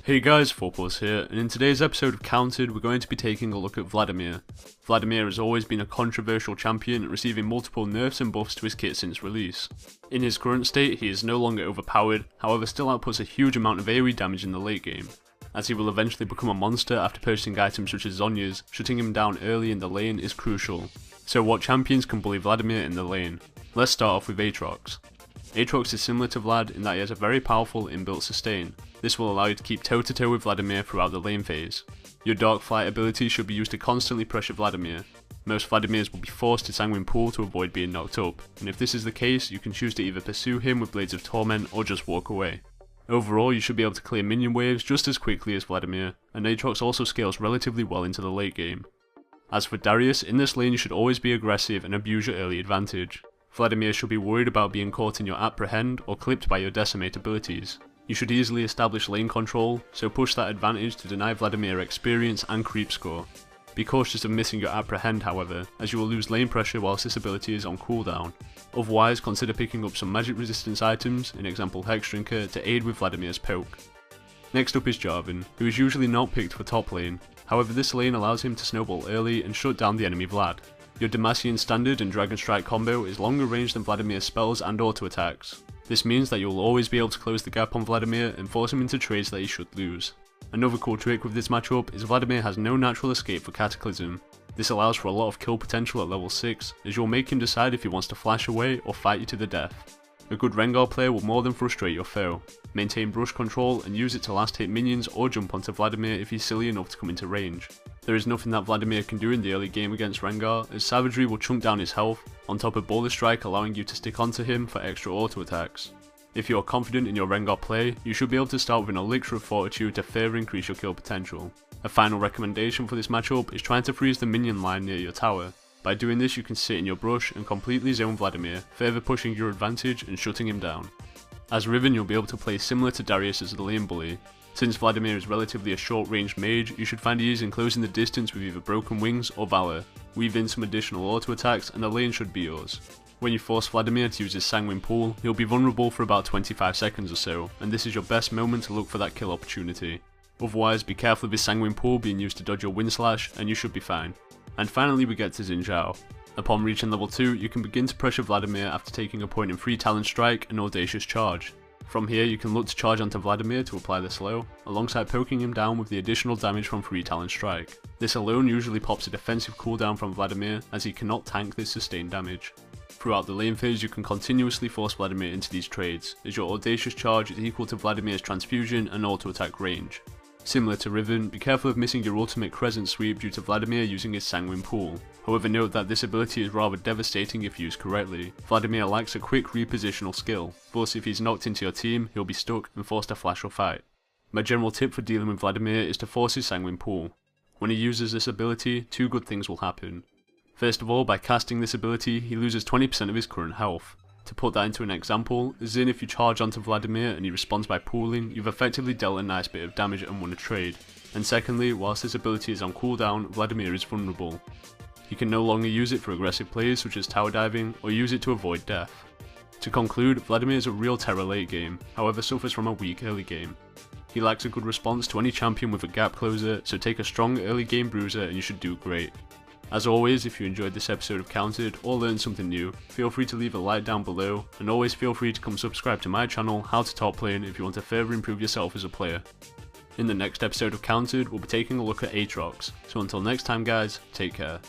Hey guys, 4+ here, and in today's episode of Counted, we're going to be taking a look at Vladimir. Vladimir has always been a controversial champion, receiving multiple nerfs and buffs to his kit since release. In his current state, he is no longer overpowered, however still outputs a huge amount of AoE damage in the late game, as he will eventually become a monster after purchasing items such as Zhonya's. Shutting him down early in the lane is crucial. So what champions can bully Vladimir in the lane? Let's start off with Aatrox. Aatrox is similar to Vlad in that he has a very powerful inbuilt sustain. This will allow you to keep toe to toe with Vladimir throughout the lane phase. Your Dark Flight ability should be used to constantly pressure Vladimir. Most Vladimirs will be forced to Sanguine Pool to avoid being knocked up, and if this is the case, you can choose to either pursue him with Blades of Torment or just walk away. Overall, you should be able to clear minion waves just as quickly as Vladimir, and Aatrox also scales relatively well into the late game. As for Darius, in this lane you should always be aggressive and abuse your early advantage. Vladimir should be worried about being caught in your Apprehend or clipped by your Decimate abilities. You should easily establish lane control, so push that advantage to deny Vladimir experience and creep score. Be cautious of missing your Apprehend however, as you will lose lane pressure whilst this ability is on cooldown. Otherwise, consider picking up some magic resistance items, in example Hex Drinker, to aid with Vladimir's poke. Next up is Jarvan, who is usually not picked for top lane, however this lane allows him to snowball early and shut down the enemy Vlad. Your Demacian standard and Dragon Strike combo is longer range than Vladimir's spells and auto attacks. This means that you'll always be able to close the gap on Vladimir and force him into trades that he should lose. Another cool trick with this matchup is Vladimir has no natural escape for Cataclysm. This allows for a lot of kill potential at level 6, as you'll make him decide if he wants to flash away or fight you to the death. A good Rengar player will more than frustrate your foe. Maintain brush control and use it to last hit minions or jump onto Vladimir if he's silly enough to come into range. There is nothing that Vladimir can do in the early game against Rengar, as Savagery will chunk down his health, on top of Boulder Strike allowing you to stick onto him for extra auto attacks. If you are confident in your Rengar play, you should be able to start with an Elixir of Fortitude to further increase your kill potential. A final recommendation for this matchup is trying to freeze the minion line near your tower. By doing this you can sit in your brush and completely zone Vladimir, further pushing your advantage and shutting him down. As Riven you'll be able to play similar to Darius as the lane bully. Since Vladimir is relatively a short ranged mage, you should find ease in closing the distance with either Broken Wings or Valor. Weave in some additional auto attacks and the lane should be yours. When you force Vladimir to use his Sanguine Pool, he'll be vulnerable for about 25 seconds or so, and this is your best moment to look for that kill opportunity. Otherwise, be careful of his Sanguine Pool being used to dodge your Wind Slash, and you should be fine. And finally we get to Xin Zhao. Upon reaching level 2, you can begin to pressure Vladimir after taking a point in Free Talon Strike and Audacious Charge. From here you can look to charge onto Vladimir to apply the slow, alongside poking him down with the additional damage from Free Talon Strike. This alone usually pops a defensive cooldown from Vladimir, as he cannot tank this sustained damage. Throughout the lane phase you can continuously force Vladimir into these trades, as your Audacious Charge is equal to Vladimir's transfusion and auto attack range. Similar to Riven, be careful of missing your ultimate Crescent Sweep due to Vladimir using his Sanguine Pool. However, note that this ability is rather devastating if used correctly. Vladimir lacks a quick repositional skill, thus if he's knocked into your team, he'll be stuck and forced to flash or fight. My general tip for dealing with Vladimir is to force his Sanguine Pool. When he uses this ability, two good things will happen. First of all, by casting this ability, he loses 20% of his current health. To put that into an example, as in if you charge onto Vladimir and he responds by pooling, you've effectively dealt a nice bit of damage and won a trade. And secondly, whilst this ability is on cooldown, Vladimir is vulnerable. He can no longer use it for aggressive plays such as tower diving, or use it to avoid death. To conclude, Vladimir is a real terror late game, however suffers from a weak early game. He lacks a good response to any champion with a gap closer, so take a strong early game bruiser and you should do great. As always, if you enjoyed this episode of Counted or learned something new, feel free to leave a like down below, and always feel free to come subscribe to my channel How to Top Lane if you want to further improve yourself as a player. In the next episode of Counted, we'll be taking a look at Aatrox, so until next time guys, take care.